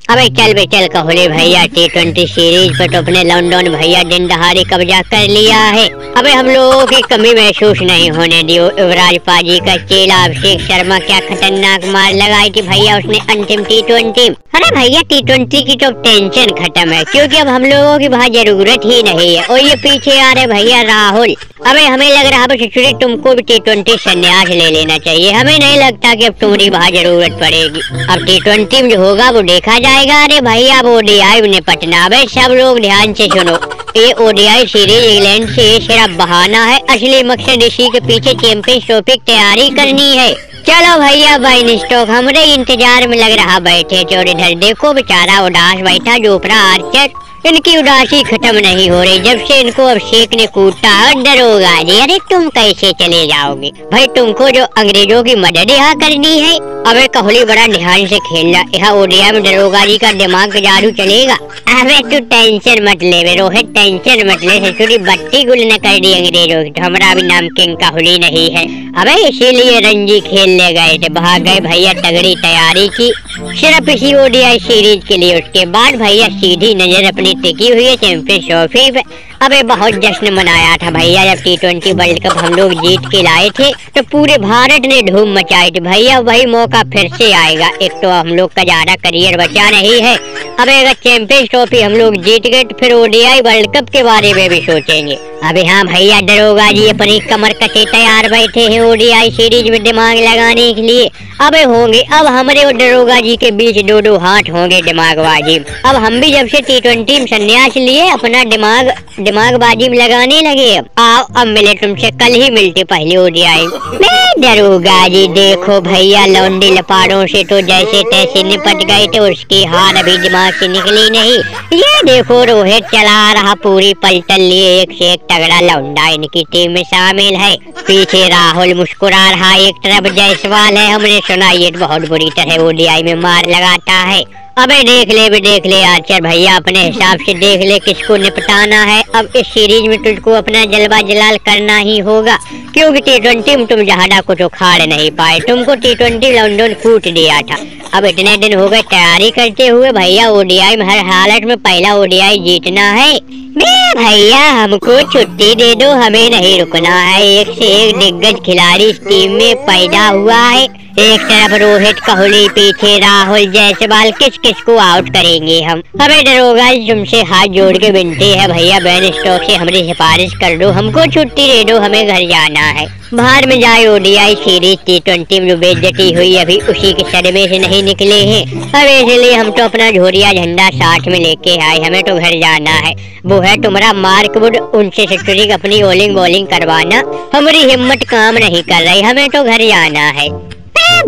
अबे चल बे चल कोहली भैया, T20 सीरीज पर तो अपने लॉन्डन भैया दिन दहाड़े कब्जा कर लिया है। अबे हम लोगों की कमी महसूस नहीं होने दियो। युवराज पाजी का चेला अभिषेक शर्मा क्या खतरनाक मार लगाई थी भैया उसने अंतिम T20। अरे भैया T20 की तो टेंशन खत्म है, क्योंकि अब हम लोगों की वहाँ जरूरत ही नहीं है। और ये पीछे आ रहे भैया राहुल। अबे हमें लग रहा है तुमको भी T20 संन्यास ले लेना चाहिए। हमें नहीं लगता कि अब तुम्हारी वहाँ जरूरत पड़ेगी। अब T20 में जो होगा वो देखा जाएगा। अरे भैया अब ODI ने पटना। अबे सब लोग ध्यान से सुनो, ये ODI सीरीज इंग्लैंड से सिर्फ बहाना है। असली मकसद इसी के पीछे चैंपियंस ट्रॉफी की तैयारी करनी है। चलो भैया बाइन स्टॉक हमरे इंतजार में लग रहा बैठे। और इधर देखो बेचारा उदास बैठा जोपरा आर्चर। इनकी उदासी खत्म नहीं हो रही जब से इनको अभिषेक ने कूटा। दरोगा जी अरे तुम कैसे चले जाओगे भाई, तुमको जो अंग्रेजों की मदद यहाँ करनी है। अबे कोहली बड़ा ध्यान से खेलना, यहाँ ODI में दरोगा जी का दिमाग जादू चलेगा। अबे तू टेंशन मत ले रोहित, टेंशन मत ले। ससुरी बत्ती गुल न कर दी अंग्रेजों की, तो हमारा भी नाम किंग कोहली नहीं है। अबे इसीलिए रणजी खेलने गए थे, भाग गए भैया, तगड़ी तैयारी की सिर्फ इसी ODI सीरीज के लिए। उसके बाद भैया सीधी नजर अपनी टिकी हुई है चैंपियंस ट्रॉफी पे। अबे बहुत जश्न मनाया था भैया जब T20 वर्ल्ड कप हम लोग जीत के लाए थे, तो पूरे भारत ने धूम मचाई थी भैया। वही मौका फिर से आएगा। एक तो हम लोग का ज्यादा करियर बचा नहीं है। अबे अगर चैंपियंस ट्रॉफी हम लोग जीत गए तो फिर ODI वर्ल्ड कप के बारे में भी सोचेंगे। अबे हाँ भैया दरोगा जी अपनी कमर कसे तैयार बैठे हैं ODI सीरीज में दिमाग लगाने के लिए। अबे होंगे अब हमारे और दरोगा जी के बीच दो दो हाथ होंगे दिमागबाजी। अब हम भी जब से T20 में संन्यास लिए अपना दिमागबाजी में लगाने लगे। आओ अब मिले तुमसे, कल ही मिलते पहले ODI में। दरोगा जी देखो भैया लौंडी लपाड़ों से तो जैसे तैसे निपट गए थे, उसकी हार अभी दिमाग से निकली नहीं। ये देखो रोहित चला रहा पूरी पलटन लिए, एक से एक तगड़ा लौंडा इनकी टीम में शामिल है। पीछे राहुल मुस्कुरा रहा, एक तरफ जायसवाल है। हमने सुना ये बहुत बुरी तरह ODI में मार लगाता है। अबे देख ले आर्चर भैया, अपने हिसाब से देख ले किसको निपटाना है। अब इस सीरीज में तुझको अपना जलवा जलाल करना ही होगा, क्योंकि T20 में तुम ज्यादा कुछ उखाड़ नहीं पाए। तुमको T20 लंदन कूट दिया था। अब इतने दिन हो गए तैयारी करते हुए भैया, ODI में हर हालत में पहला ODI जीतना है। भैया हमको छुट्टी दे दो, हमें नहीं रुकना है। एक से एक दिग्गज खिलाड़ी इस टीम में पैदा हुआ है। एक तरफ रोहित कोहली, पीछे राहुल जायसवाल, किस किस को आउट करेंगे हम। हमें दरोगा तुमसे हाथ जोड़ के विनती है भैया, बैन स्टॉक से हमारी सिफारिश कर दो, हमको छुट्टी दे दो, हमें घर जाना है। बाहर में जाए ODI सीरीज T20 में जो बेइज्जती हुई अभी उसी के सदमे से नहीं निकले हैं। अब इसलिए हम तो अपना झोरिया झंडा साथ में लेके आए, हमें तो घर जाना है। वो है तुम्हारा मार्क वुड, उनसे सेक्रेटरी अपनी बॉलिंग करवाना। हमारी हिम्मत काम नहीं कर रही, हमें तो घर जाना है।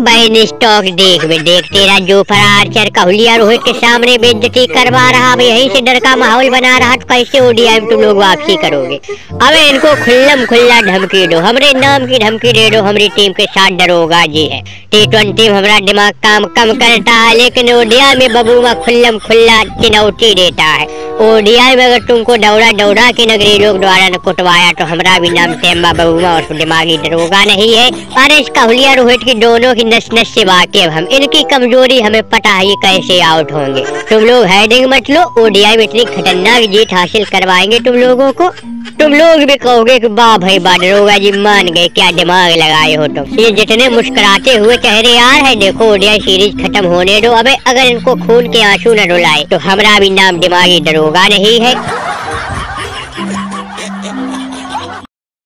बैन स्टॉक देख तेरा जोफर आर्चर कोहली रोहित के सामने बेइज्जती करवा रहा, यहीं से डर का माहौल बना रहा, तो कैसे ODI में तुम लोग वापसी करोगे। अब इनको खुल्लम खुल्ला धमकी दो, हमारे नाम की धमकी दे दो। हमारी टीम के साथ दरोगा जी है। T20 में हमारा दिमाग काम कम करता है, लेकिन ODI में बबूमा खुल्लम खुल्ला चुनौती देता है। ODI में अगर तुमको दौड़ा के नगरी लोग द्वारा न कुटवाया तो हमारा भी नाम टेम्बा बबूमा और दिमागी दरोगा नहीं है। अरे इस कोहली रोहित की दोनों की नस नस से वाकिफ हम, इनकी कमजोरी हमें पता है ये कैसे आउट होंगे। तुम लोग हेडिंग मत लो, ODI में इतनी खतरनाक जीत हासिल करवाएंगे तुम लोगों को। तुम लोग भी कहोगे कि वाह भाई दरोगा जी मान गए, क्या दिमाग लगाए हो तुम। ये जितने मुस्कुराते हुए चेहरे यार है, देखो ODI सीरीज खत्म होने दो। अबे अगर इनको खून के आंसू न रुलाए तो हमारा भी नाम दिमागी दरोगा नहीं है।